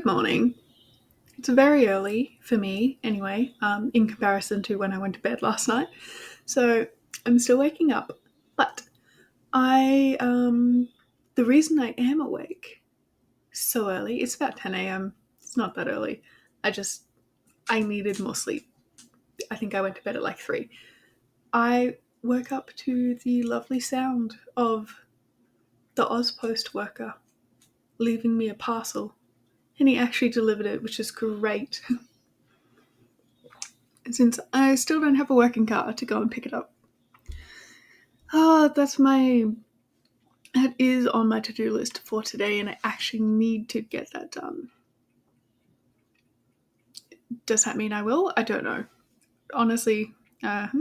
Good morning. It's very early for me anyway, in comparison to when I went to bed last night. So I'm still waking up. But the reason I am awake so early, it's about 10 a.m. It's not that early. I needed more sleep. I think I went to bed at like 3. I woke up to the lovely sound of the Ozpost worker leaving me a parcel. And he actually delivered it, which is great. Since I still don't have a working car to go and pick it up. That is on my to-do list for today, and I actually need to get that done. Does that mean I will? I don't know. Honestly, it's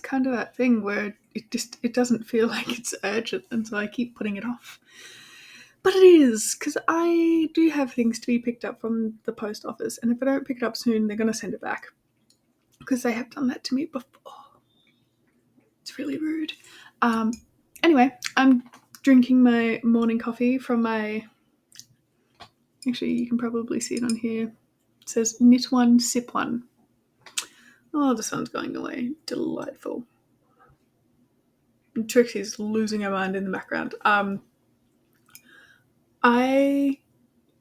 kind of that thing where it doesn't feel like it's urgent, and so I keep putting it off. But it is, because I do have things to be picked up from the post office, and if I don't pick it up soon, they're going to send it back. Because they have done that to me before. It's really rude. Anyway, I'm drinking my morning coffee from my... Actually, you can probably see it on here. It says, knit one, sip one. Oh, the sun's going away. Delightful. And Trixie's losing her mind in the background. I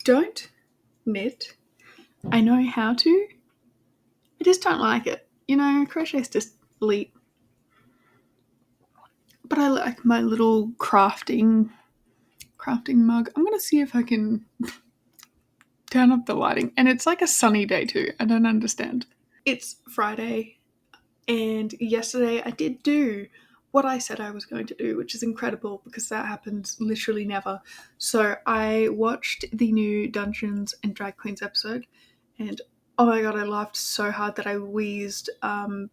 don't knit. I know how to. I just don't like it. Crochet's just elite. But I like my little crafting mug. I'm going to see if I can turn up the lighting. And it's like a sunny day too. I don't understand. It's Friday, and yesterday I did do what I said I was going to do, which is incredible because that happens literally never. So I watched the new Dungeons and Drag Queens episode, and oh my god, I laughed so hard that I wheezed for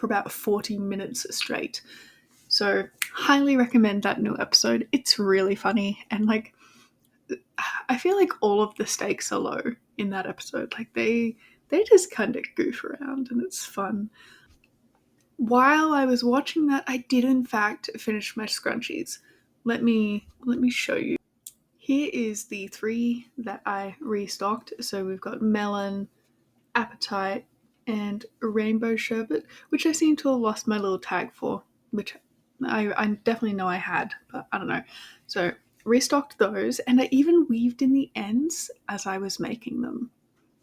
about 40 minutes straight. So highly recommend that new episode. It's really funny, and I feel like all of the stakes are low in that episode. They just kind of goof around, and it's fun. While I was watching that, I did in fact finish my scrunchies. Let me show you. Here is the 3 that I restocked. So we've got melon, appetite, and rainbow sherbet, which I seem to have lost my little tag for, which I definitely know I had, but I don't know. So restocked those, and I even weaved in the ends as I was making them.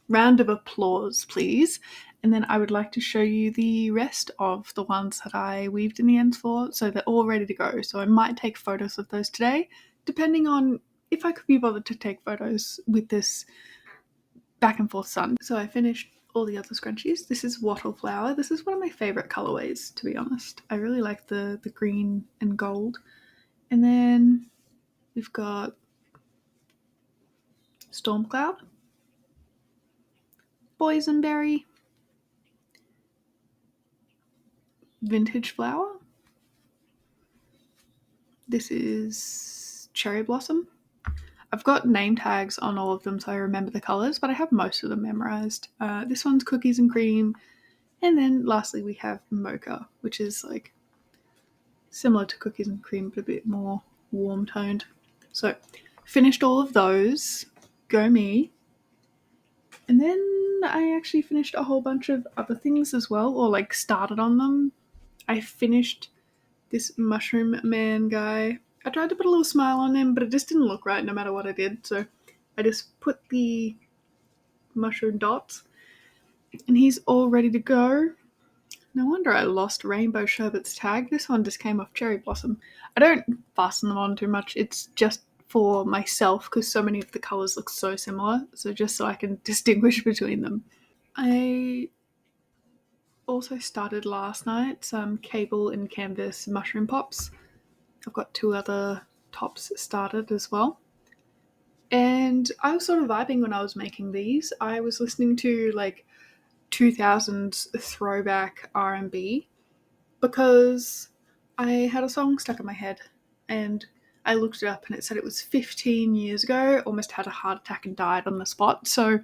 Round of applause, please. And then I would like to show you the rest of the ones that I weaved in the ends for, so they're all ready to go. So I might take photos of those today, depending on if I could be bothered to take photos with this back and forth sun. So I finished all the other scrunchies. This is wattle flower. This is one of my favourite colourways, to be honest. I really like the green and gold. And then we've got storm cloud, boysenberry, vintage flower. This is cherry blossom. I've got name tags on all of them so I remember the colours, but I have most of them memorised. This one's cookies and cream. And then lastly we have mocha, which is like similar to cookies and cream but a bit more warm toned. So finished all of those. Go me. And then I actually finished a whole bunch of other things as well, or started on them. I finished this mushroom man guy. I tried to put a little smile on him, but it just didn't look right no matter what I did. So I just put the mushroom dots, and he's all ready to go. No wonder I lost Rainbow Sherbet's tag. This one just came off Cherry Blossom. I don't fasten them on too much. It's just for myself because so many of the colours look so similar. So just so I can distinguish between them. I also started last night some cable and canvas mushroom pops. I've got 2 other tops started as well. And I was sort of vibing when I was making these. I was listening to 2000s throwback R&B because I had a song stuck in my head, and I looked it up and it said it was 15 years ago, almost had a heart attack and died on the spot. So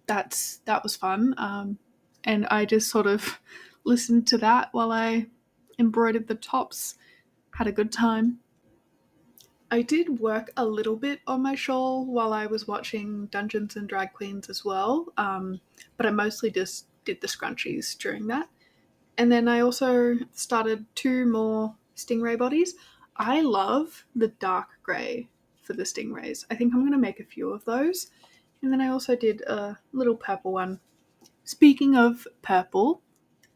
that was fun. And I just sort of listened to that while I embroidered the tops. Had a good time. I did work a little bit on my shawl while I was watching Dungeons and Drag Queens as well, but I mostly just did the scrunchies during that. And then I also started 2 more stingray bodies. I love the dark grey for the stingrays. I think I'm going to make a few of those. And then I also did a little purple one. Speaking of purple,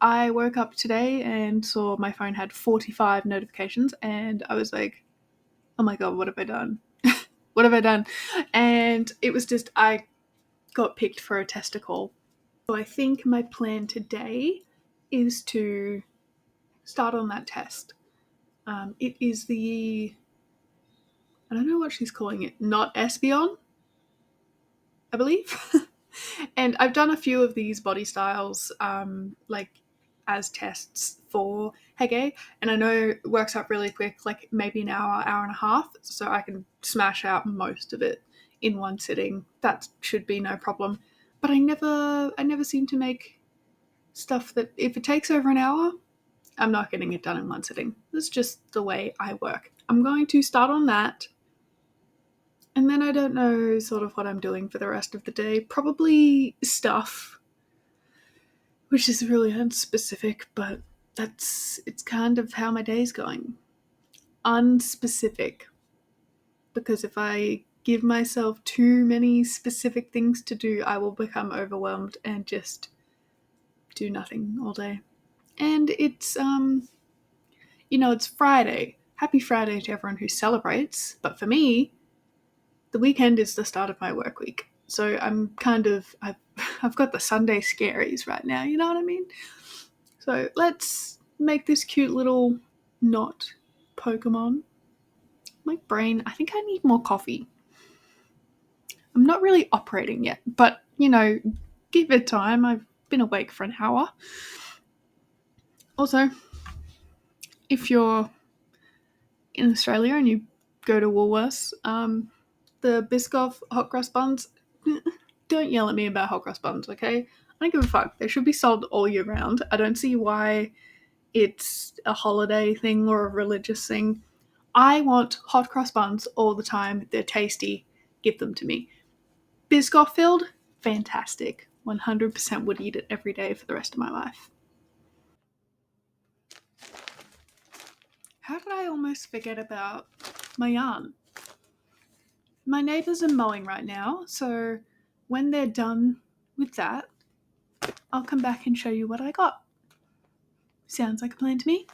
I woke up today and saw my phone had 45 notifications, and I was like, oh my god, what have I done? What have I done? And it was just, I got picked for a testicle. So I think my plan today is to start on that test. It is the, I don't know what she's calling it, not espeon, I believe. And I've done a few of these body styles, like as tests for Hege, and I know it works out really quick, like maybe an hour, hour and a half, so I can smash out most of it in one sitting. That should be no problem. But I never seem to make stuff that if it takes over an hour, I'm not getting it done in one sitting. That's just the way I work. I'm going to start on that. And then I don't know sort of what I'm doing for the rest of the day. Probably stuff, which is really unspecific, but it's kind of how my day's going. Unspecific. Because if I give myself too many specific things to do, I will become overwhelmed and just do nothing all day. And it's it's Friday. Happy Friday to everyone who celebrates. But for me, the weekend is the start of my work week. So I'm kind of, I've got the Sunday scaries right now, you know what I mean? So let's make this cute little not Pokemon. My brain, I think I need more coffee. I'm not really operating yet, but, give it time. I've been awake for an hour. Also, if you're in Australia and you go to Woolworths, the Biscoff hot cross buns, don't yell at me about hot cross buns, okay? I don't give a fuck. They should be sold all year round. I don't see why it's a holiday thing or a religious thing. I want hot cross buns all the time. They're tasty. Give them to me. Biscoff filled, fantastic. 100% would eat it every day for the rest of my life. How did I almost forget about my yarn? My neighbours are mowing right now, so when they're done with that, I'll come back and show you what I got. Sounds like a plan to me.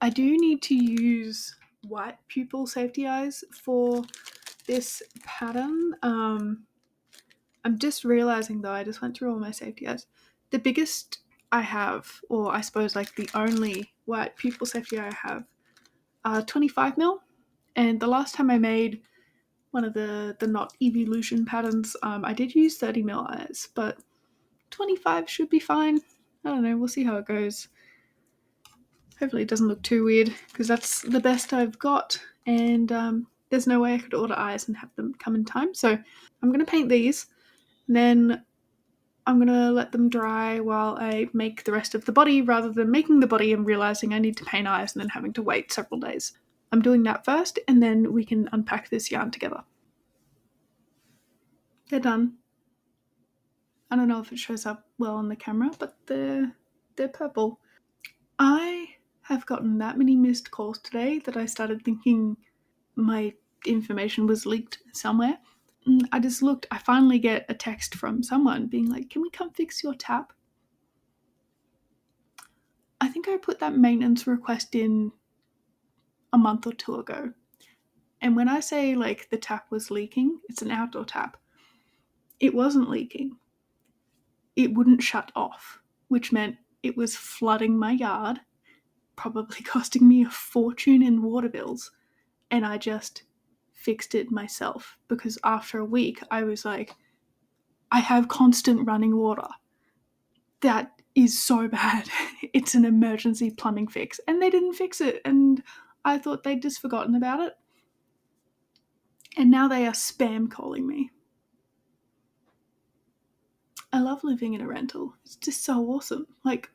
I do need to use white pupil safety eyes for this pattern. I'm just realising though, I just went through all my safety eyes. The biggest I have, or I suppose like the only white pupil safety eye I have, are 25 mil. And the last time I made one of the not evolution patterns, I did use 30 mil eyes, but 25 should be fine. I don't know, we'll see how it goes. Hopefully it doesn't look too weird, because that's the best I've got, and there's no way I could order eyes and have them come in time. So I'm going to paint these, and then I'm going to let them dry while I make the rest of the body, rather than making the body and realising I need to paint eyes and then having to wait several days. I'm doing that first, and then we can unpack this yarn together. They're done. I don't know if it shows up well on the camera, but they're purple. I have gotten that many missed calls today that I started thinking my information was leaked somewhere. I just looked, I finally get a text from someone being like, can we come fix your tap? I think I put that maintenance request in a month or 2 ago. And when I say like the tap was leaking, it's an outdoor tap. It wasn't leaking. It wouldn't shut off, which meant it was flooding my yard, probably costing me a fortune in water bills. And I just fixed it myself, because after a week I was like, I have constant running water. That is so bad. It's an emergency plumbing fix. And they didn't fix it, and I thought they'd just forgotten about it. And now they are spam calling me. I love living in a rental. It's just so awesome. Like,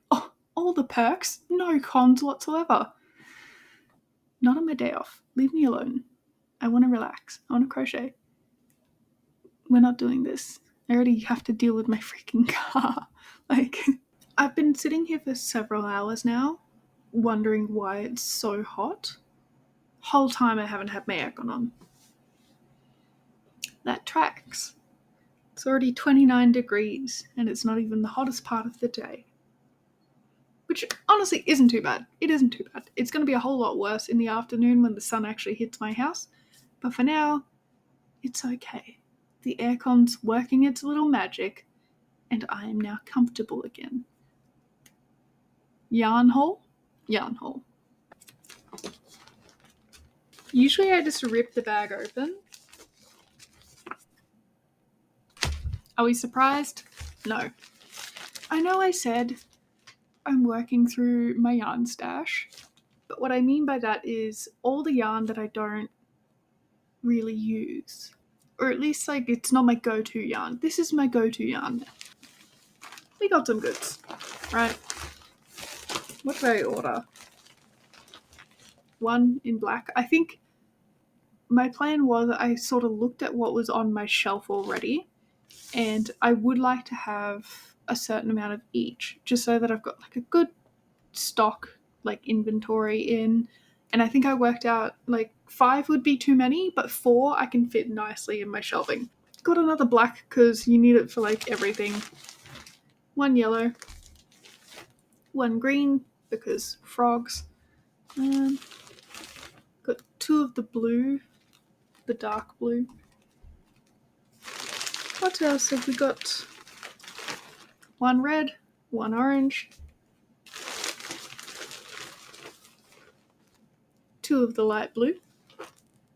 all the perks, no cons whatsoever. Not on my day off. Leave me alone. I want to relax. I want to crochet. We're not doing this. I already have to deal with my freaking car. Like, I've been sitting here for several hours now, wondering why it's so hot. Whole time I haven't had my aircon on. That tracks. It's already 29 degrees, and it's not even the hottest part of the day. Which honestly isn't too bad. It isn't too bad. It's going to be a whole lot worse in the afternoon when the sun actually hits my house. But for now, it's okay. The aircon's working its little magic, and I am now comfortable again. Yarn haul? Yarn haul. Usually I just rip the bag open. Are we surprised? No. I know I said I'm working through my yarn stash, but what I mean by that is all the yarn that I don't really use. Or at least, like, it's not my go-to yarn. This is my go-to yarn. We got some goods, right? What did I order? One in black. I think my plan was I sort of looked at what was on my shelf already, and I would like to have a certain amount of each, just so that I've got like a good stock, like, inventory in. And I think I worked out like 5 would be too many, but 4 I can fit nicely in my shelving. Got another black because you need it for like everything. One yellow, one green because frogs. Got 2 of the blue, the dark blue. What else have we got? One red, one orange, 2 of the light blue,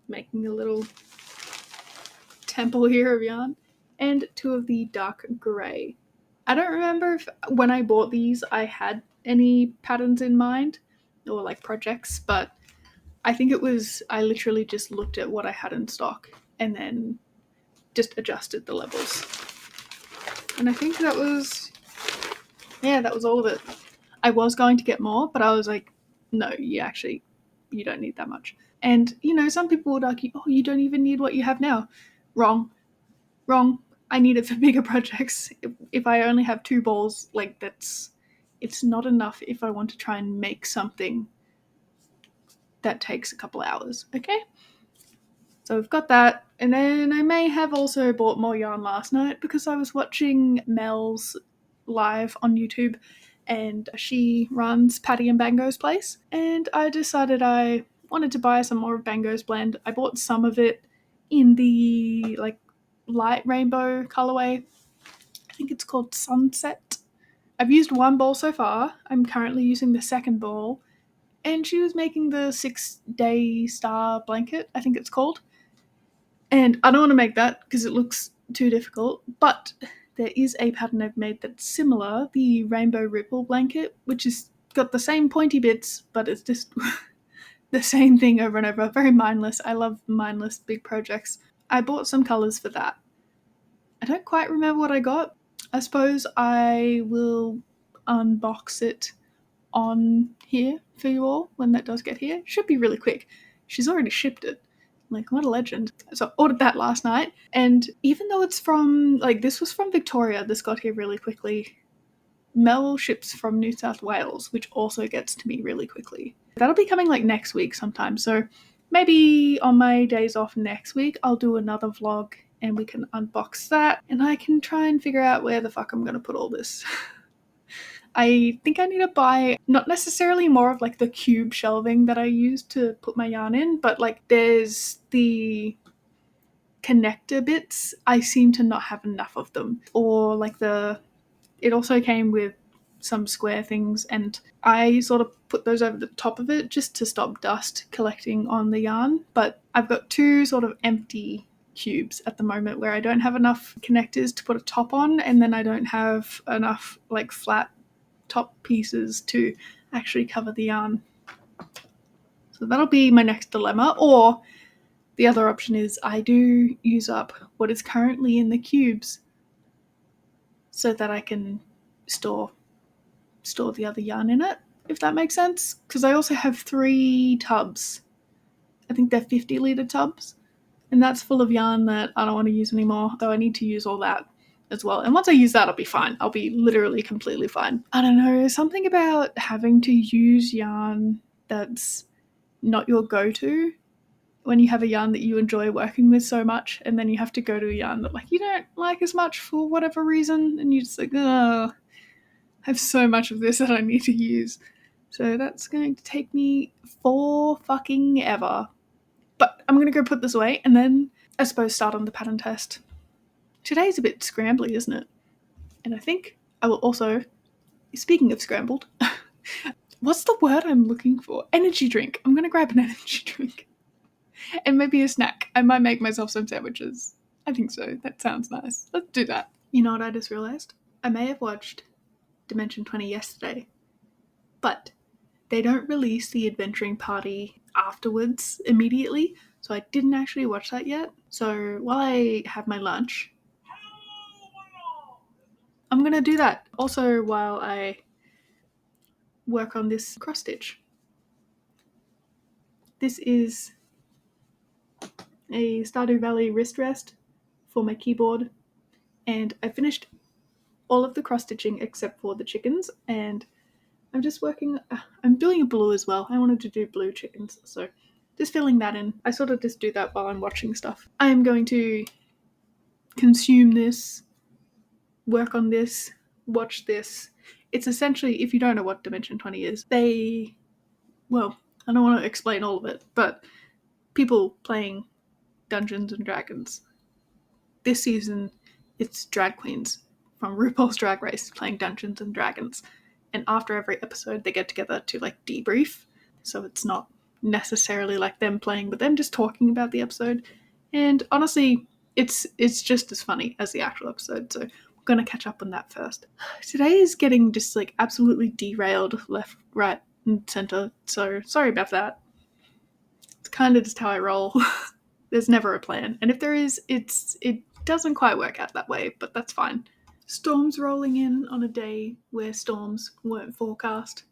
making a little temple here of yarn, and 2 of the dark grey. I don't remember if when I bought these I had any patterns in mind or like projects, but I think it was I literally just looked at what I had in stock and then just adjusted the levels. And I think that was all of it. I was going to get more, but I was like, no, you don't need that much. And, you know, some people would argue, oh, you don't even need what you have now. Wrong. I need it for bigger projects. If I only have 2 balls, like, it's not enough if I want to try and make something that takes a couple hours, okay? So we've got that. And then I may have also bought more yarn last night because I was watching Mel's live on YouTube, and she runs Patti and Bango's place, and I decided I wanted to buy some more of Bango's blend. I bought some of it in the like light rainbow colorway. I think it's called Sunset. I've used 1 ball so far. I'm currently using the second ball, and she was making the 6-day star blanket, I think it's called. And I don't want to make that because it looks too difficult, but there is a pattern I've made that's similar, the rainbow ripple blanket, which has got the same pointy bits, but it's just the same thing over and over. Very mindless. I love mindless big projects. I bought some colours for that. I don't quite remember what I got. I suppose I will unbox it on here for you all when that does get here. Should be really quick. She's already shipped it. Like, what a legend. So I ordered that last night, and even though it's from, like, this was from Victoria, this got here really quickly. Mel ships from New South Wales, which also gets to me really quickly. That'll be coming like next week sometime, so maybe on my days off next week I'll do another vlog and we can unbox that, and I can try and figure out where the fuck I'm gonna put all this. I think I need to buy not necessarily more of like the cube shelving that I use to put my yarn in, but like there's the connector bits. I seem to not have enough of them. Or like it also came with some square things, and I sort of put those over the top of it just to stop dust collecting on the yarn. But I've got 2 sort of empty cubes at the moment where I don't have enough connectors to put a top on, and then I don't have enough like flat top pieces to actually cover the yarn. So that'll be my next dilemma. Or the other option is I do use up what is currently in the cubes so that I can store the other yarn in it, if that makes sense. Because I also have 3 tubs I think they're 50-litre tubs, and that's full of yarn that I don't want to use anymore, so I need to use all that as well. And once I use that, I'll be fine. I'll be literally completely fine. I don't know, something about having to use yarn that's not your go-to when you have a yarn that you enjoy working with so much, and then you have to go to a yarn that like you don't like as much for whatever reason, and you're just like, oh, I have so much of this that I need to use. So that's going to take me for fucking ever. But I'm going to go put this away and then I suppose start on the pattern test. Today's a bit scrambly, isn't it? And I think I will also, speaking of scrambled, what's the word I'm looking for? Energy drink. I'm going to grab an energy drink. And maybe a snack. I might make myself some sandwiches. I think so. That sounds nice. Let's do that. You know what I just realised? I may have watched Dimension 20 yesterday, but they don't release the adventuring party afterwards immediately, so I didn't actually watch that yet. So while I have my lunch, I'm gonna do that. Also while I work on this cross stitch. This is a Stardew Valley wrist rest for my keyboard, and I finished all of the cross stitching except for the chickens, and I'm just working, I'm doing a blue as well. I wanted to do blue chickens, so just filling that in. I sort of just do that while I'm watching stuff. I am going to consume this, work on this, watch this. It's essentially, if you don't know what Dimension 20 is, well, I don't want to explain all of it, but people playing Dungeons and Dragons. This season, it's drag queens from RuPaul's Drag Race playing Dungeons and Dragons. And after every episode, they get together to like debrief. So it's not necessarily like them playing, but them just talking about the episode. And honestly, it's just as funny as the actual episode. So we're going to catch up on that first. Today is getting just like absolutely derailed left, right, and center. So sorry about that. It's kind of just how I roll. There's never a plan. And if there is, it doesn't quite work out that way, but that's fine. Storms rolling in on a day where storms weren't forecast.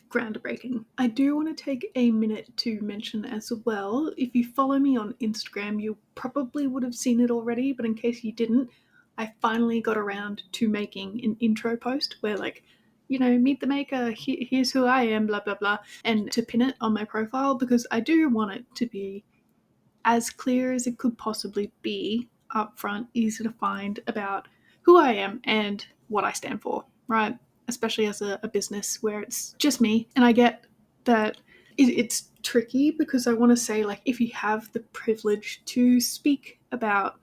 Groundbreaking. I do want to take a minute to mention as well, if you follow me on Instagram, you probably would have seen it already, but in case you didn't, I finally got around to making an intro post where like, you know, meet the maker, here's who I am, blah, blah, blah, and to pin it on my profile because I do want it to be as clear as it could possibly be up front, easy to find about who I am and what I stand for, right? Especially as a business where it's just me. And I get that it's tricky because I want to say, like, if you have the privilege to speak about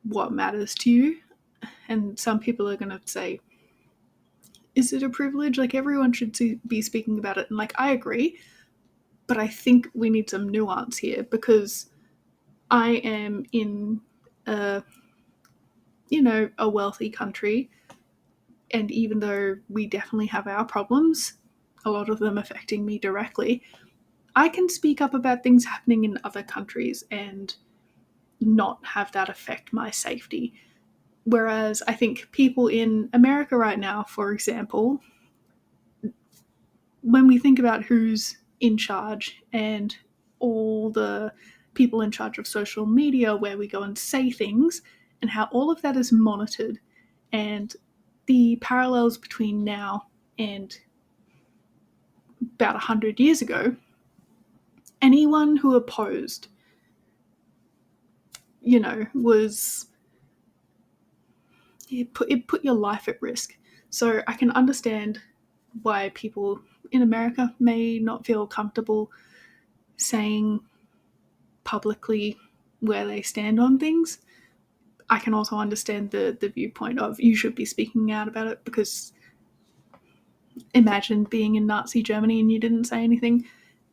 what matters to you, and some people are going to say, is it a privilege? Like, everyone should be speaking about it. And, like, I agree, but I think we need some nuance here because I am in a wealthy country, and even though we definitely have our problems, a lot of them affecting me directly, I can speak up about things happening in other countries and not have that affect my safety. Whereas I think people in America right now, for example, when we think about who's in charge and all the people in charge of social media where we go and say things and how all of that is monitored, and the parallels between now and about 100 years ago, anyone who opposed, was it put your life at risk. So I can understand why people in America may not feel comfortable saying publicly where they stand on things. I can also understand the viewpoint of you should be speaking out about it, because imagine being in Nazi Germany and you didn't say anything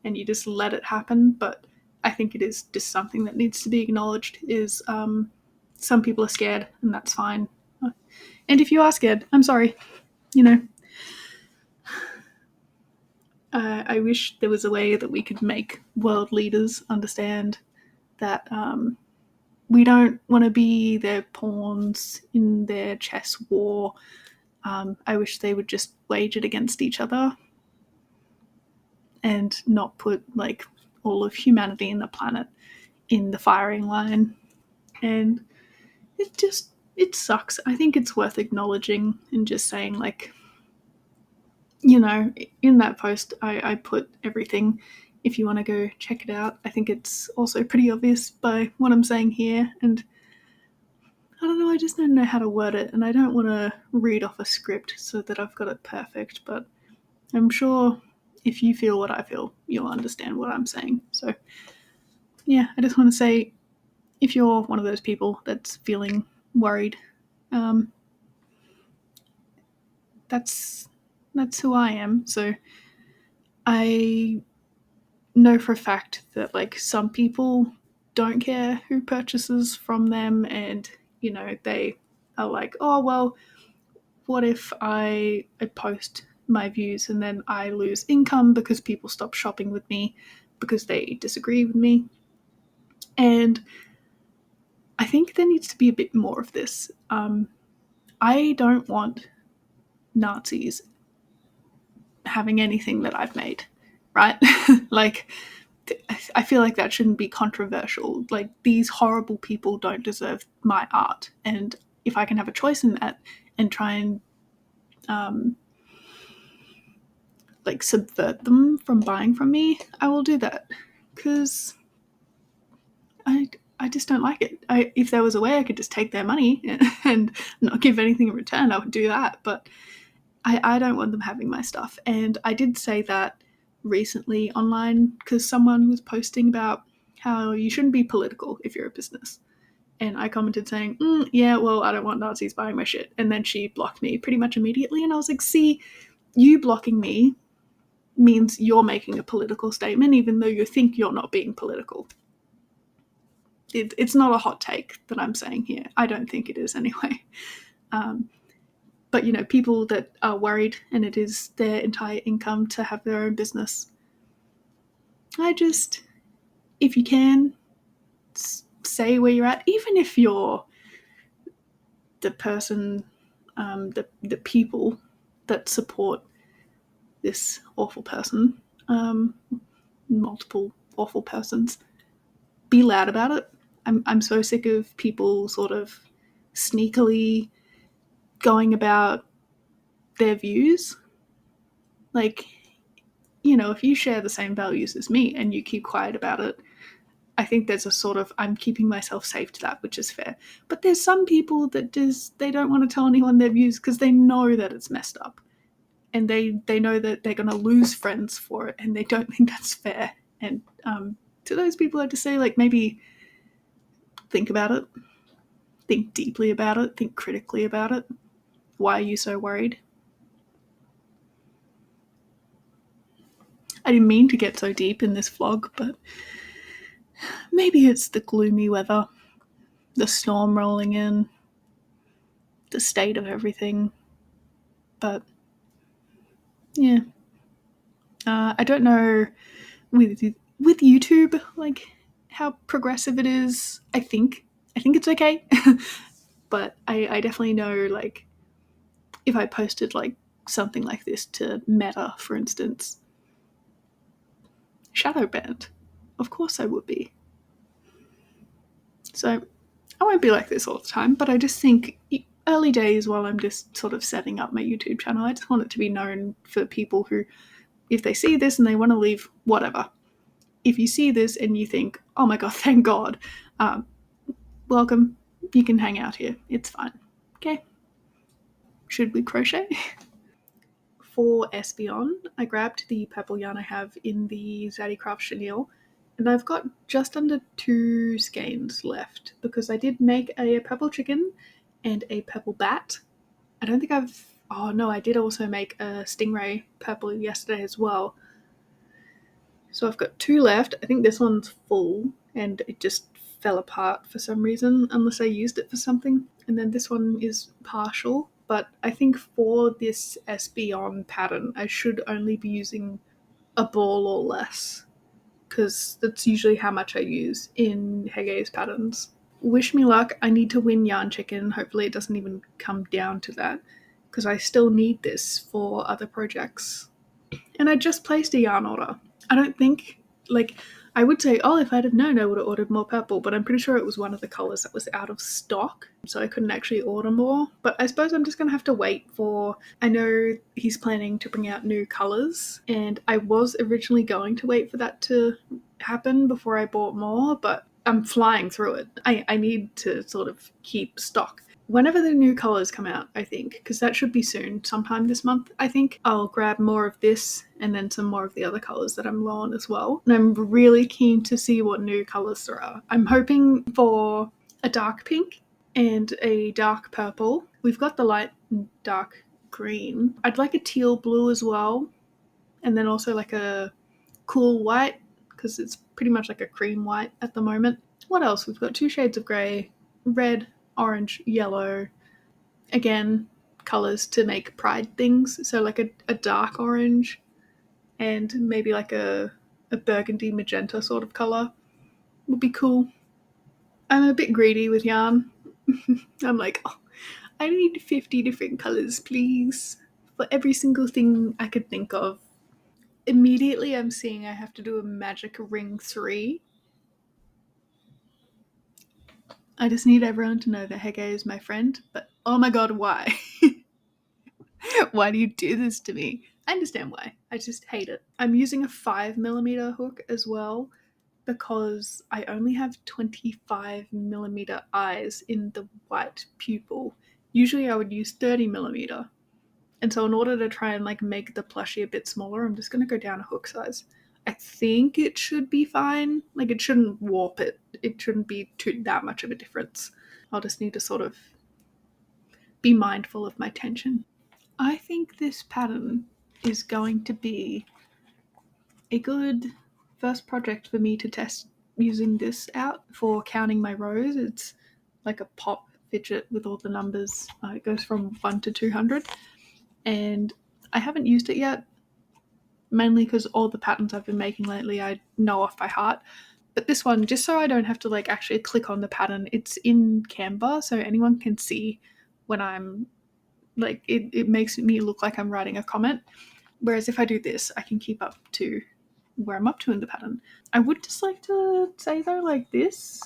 and you just let it happen. But I think it is just something that needs to be acknowledged is some people are scared, and that's fine. And if you are scared, I'm sorry. I wish there was a way that we could make world leaders understand that we don't want to be their pawns in their chess war. I wish they would just wage it against each other. and not put like all of humanity and the planet in the firing line. And it sucks. I think it's worth acknowledging and just saying, like, you know, in that post I put everything if you want to go check it out. I think it's also pretty obvious by what I'm saying here, and I don't know, I just don't know how to word it, and I don't want to read off a script so that I've got it perfect, but I'm sure if you feel what I feel, you'll understand what I'm saying. So, yeah, I just want to say, if you're one of those people that's feeling worried, that's who I am. So I know for a fact that like some people don't care who purchases from them, and you know, they are like, oh well, what if I post my views and then I lose income because people stop shopping with me because they disagree with me. And I think there needs to be a bit more of this. I don't want Nazis having anything that I've made, right? Like, I feel like that shouldn't be controversial. Like, these horrible people don't deserve my art. And if I can have a choice in that and try and like subvert them from buying from me, I will do that. Because I just don't like it. If there was a way I could just take their money and not give anything in return, I would do that. But I don't want them having my stuff. And I did say that recently online because someone was posting about how you shouldn't be political if you're a business. And I commented saying, yeah, well, I don't want Nazis buying my shit. And then she blocked me pretty much immediately. And I was like, see, you blocking me means you're making a political statement, even though you think you're not being political. It's not a hot take that I'm saying here. I don't think it is anyway. But, you know, people that are worried and it is their entire income to have their own business, if you can, say where you're at, even if you're the person, the people that support this awful person, multiple awful persons, be loud about it. I'm so sick of people sort of sneakily going about their views. Like, you know, if you share the same values as me and you keep quiet about it, I think there's a sort of, I'm keeping myself safe to that, which is fair. But there's some people that just, they don't want to tell anyone their views because they know that it's messed up. And they know that they're going to lose friends for it, and they don't think that's fair. And to those people, I just say, like, maybe think about it. Think deeply about it. Think critically about it. Why are you so worried? I didn't mean to get so deep in this vlog, but maybe it's the gloomy weather, the storm rolling in, the state of everything. But yeah, I don't know with YouTube, like, how progressive it is. I think it's okay. But I definitely know, like, if I posted like something like this to Meta, for instance, shadow banned. Of course I would be. So I won't be like this all the time, but I just think early days while I'm just sort of setting up my YouTube channel, I just want it to be known for people who, if they see this and they want to leave, whatever. If you see this and you think, oh my god, thank God, welcome, you can hang out here. It's fine. Okay. Should we crochet? For espeon, I grabbed the purple yarn I have in the zaddycrafts chenille, and I've got just under 2 skeins left because I did make a purple chicken and a purple bat. I don't think I did also make a stingray purple yesterday as well. So I've got 2 left. I think this one's full and it just fell apart for some reason, unless I used it for something. And then this one is partial, but I think for this espeon pattern, I should only be using a ball or less, because that's usually how much I use in Hege's patterns. Wish me luck. I need to win Yarn Chicken. Hopefully it doesn't even come down to that, because I still need this for other projects. And I just placed a yarn order. I don't think, like, I would say, oh, if I'd have known, I would have ordered more purple, but I'm pretty sure it was one of the colours that was out of stock, so I couldn't actually order more. But I suppose I'm just going to have to wait for, I know he's planning to bring out new colours, and I was originally going to wait for that to happen before I bought more, but I'm flying through it. I need to sort of keep stock. Whenever the new colours come out, I think, because that should be soon, sometime this month, I think, I'll grab more of this and then some more of the other colours that I'm low on as well. And I'm really keen to see what new colours there are. I'm hoping for a dark pink and a dark purple. We've got the light and dark green. I'd like a teal blue as well. And then also like a cool white, because it's pretty much like a cream white at the moment. What else? We've got 2 shades of grey, red, orange, yellow. Again, colours to make pride things. So like a dark orange and maybe like a burgundy magenta sort of colour would be cool. I'm a bit greedy with yarn. I'm like, oh, I need 50 different colours, please, for every single thing I could think of. Immediately I'm seeing I have to do a magic ring 3. I just need everyone to know that Hege is my friend, but oh my god, why? Why do you do this to me? I understand why. I just hate it. I'm using a 5mm hook as well because I only have 25mm eyes in the white pupil. Usually I would use 30mm. And so in order to try and like make the plushie a bit smaller, I'm just going to go down a hook size. I think it should be fine. Like it shouldn't warp it. It shouldn't be that much of a difference. I'll just need to sort of be mindful of my tension. I think this pattern is going to be a good first project for me to test using this out for counting my rows. It's like a pop fidget with all the numbers. It goes from 1 to 200. And I haven't used it yet, mainly because all the patterns I've been making lately I know off by heart. But this one, just so I don't have to like actually click on the pattern, it's in Canva, so anyone can see when I'm like, it makes me look like I'm writing a comment. Whereas if I do this, I can keep up to where I'm up to in the pattern. I would just like to say though, like this,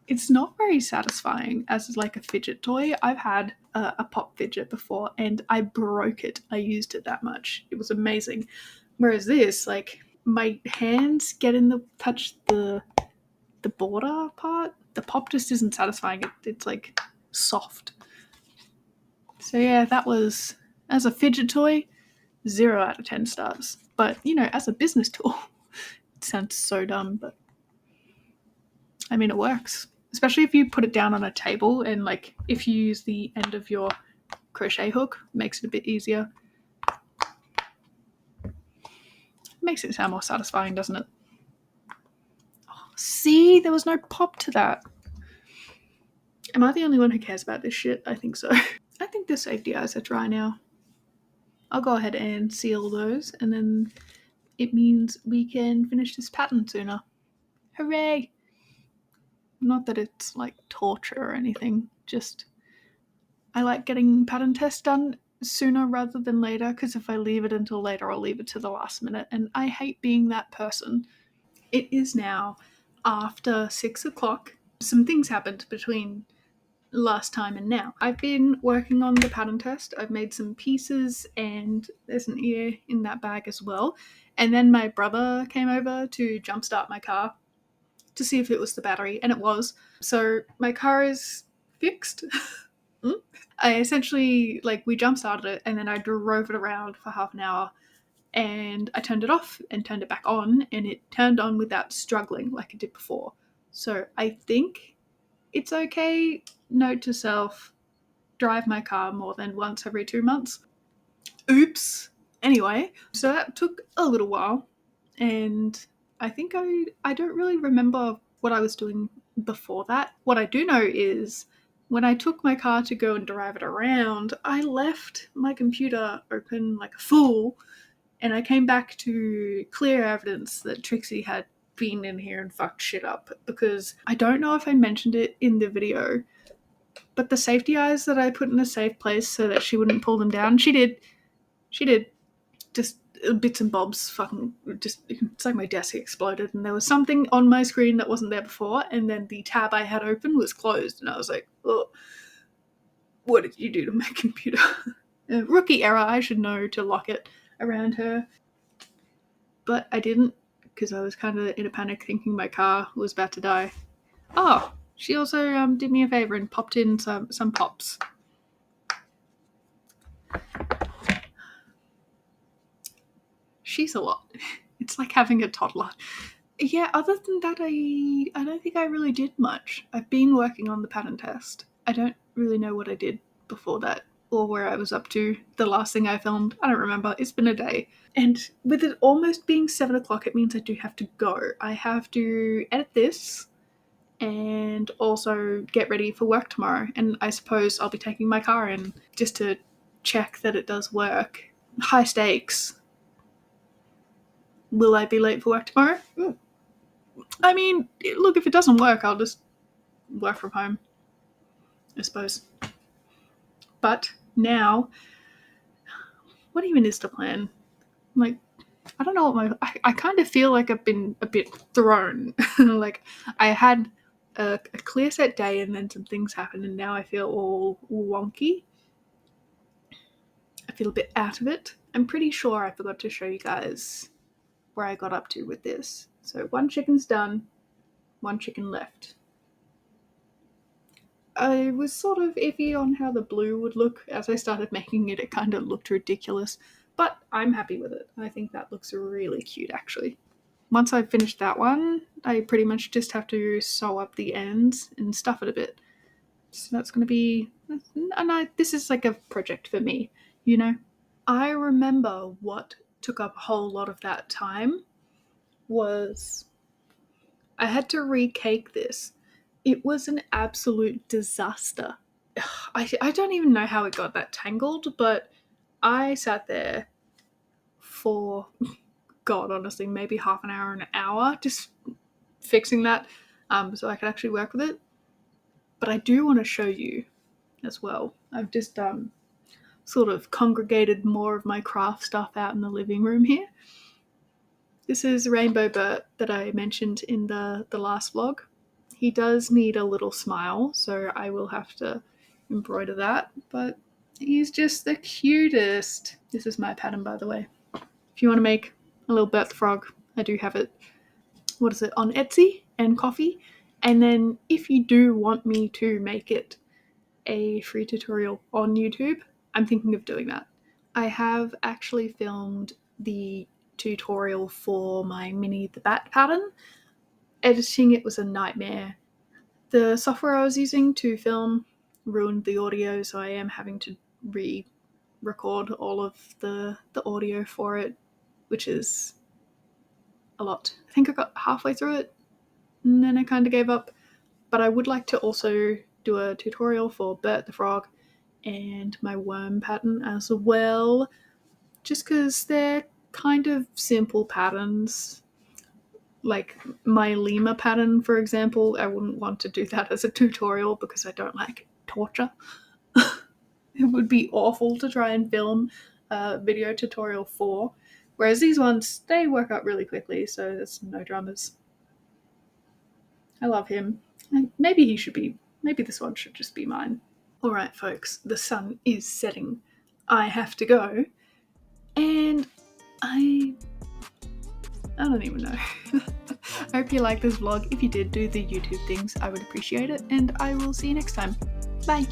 it's not very satisfying as like a fidget toy. I've had a pop fidget before and I broke it. I used it that much. It was amazing. Whereas this, like my hands get in the touch the border part. The pop just isn't satisfying. It's like soft. So yeah, that was, as a fidget toy, 0 out of 10 stars. But you know, as a business tool, it sounds so dumb, but I mean it works. Especially if you put it down on a table and like if you use the end of your crochet hook, it makes it a bit easier. It makes it sound more satisfying, doesn't it? Oh, see, there was no pop to that. Am I the only one who cares about this shit? I think so. I think the safety eyes are dry now. I'll go ahead and seal those and then it means we can finish this pattern sooner. Hooray! Not that it's like torture or anything, just I like getting pattern tests done sooner rather than later, because if I leave it until later, I'll leave it to the last minute, and I hate being that person. It is now after 6 o'clock. Some things happened between last time and now. I've been working on the pattern test. I've made some pieces and there's an ear in that bag as well. And then my brother came over to jumpstart my car to see if it was the battery, and it was. So my car is fixed. I essentially, like, we jump started it and then I drove it around for half an hour and I turned it off and turned it back on and it turned on without struggling like it did before. So I think it's okay. Note to self, drive my car more than once every 2 months. Oops. Anyway, so that took a little while and I think I don't really remember what I was doing before that. What I do know is when I took my car to go and drive it around, I left my computer open like a fool and I came back to clear evidence that Trixie had been in here and fucked shit up, because I don't know if I mentioned it in the video, but the safety eyes that I put in a safe place so that she wouldn't pull them down, she did. Just bits and bobs fucking just, it's like my desk exploded and there was something on my screen that wasn't there before, and then the tab I had open was closed, and I was like, oh, what did you do to my computer? Rookie error, I should know to lock it around her. But I didn't, because I was kind of in a panic thinking my car was about to die. Oh, she also did me a favour and popped in some pops. She's a lot. It's like having a toddler. Yeah, other than that, I don't think I really did much. I've been working on the pattern test. I don't really know what I did before that, or where I was up to. The last thing I filmed, I don't remember. It's been a day. And with it almost being 7 o'clock, it means I do have to go. I have to edit this and also get ready for work tomorrow. And I suppose I'll be taking my car in just to check that it does work. High stakes. Will I be late for work tomorrow? I mean, look, if it doesn't work, I'll just work from home, I suppose. But now, what even is the plan? Like, I don't know what I kind of feel like I've been a bit thrown. Like, I had a clear set day and then some things happened and now I feel all wonky. I feel a bit out of it. I'm pretty sure I forgot to show you guys where I got up to with this. So 1 chicken's done, 1 chicken left. I was sort of iffy on how the blue would look. As I started making it, it kind of looked ridiculous. But I'm happy with it. I think that looks really cute, actually. Once I've finished that one, I pretty much just have to sew up the ends and stuff it a bit. So that's going to be... And this is like a project for me, you know? I remember what took up a whole lot of that time was I had to recake this. It was an absolute disaster. I don't even know how it got that tangled, but I sat there for, God, honestly, maybe half an hour, an hour, just fixing that so I could actually work with it. But I do want to show you as well. I've just sort of congregated more of my craft stuff out in the living room here. This is Rainbow Bert that I mentioned in the last vlog. He does need a little smile, so I will have to embroider that, but he's just the cutest. This is my pattern, by the way. If you want to make a little Bert the Frog, I do have it, what is it, on Etsy and Coffee. And then if you do want me to make it a free tutorial on YouTube, I'm thinking of doing that. I have actually filmed the tutorial for my Minnie the Bat pattern. Editing it was a nightmare. The software I was using to film ruined the audio, so I am having to re-record all of the audio for it, which is a lot. I think I got halfway through it and then I kind of gave up. But I would like to also do a tutorial for Bert the Frog and my worm pattern as well, just because they're kind of simple patterns. Like my lemur pattern, for example, I wouldn't want to do that as a tutorial because I don't like torture. It would be awful to try and film a video tutorial for, whereas these ones, they work out really quickly, so there's no dramas. I love him. Maybe this one should just be mine. Alright folks, the sun is setting. I have to go, and I don't even know. I hope you liked this vlog. If you did, do the YouTube things. I would appreciate it, and I will see you next time. Bye!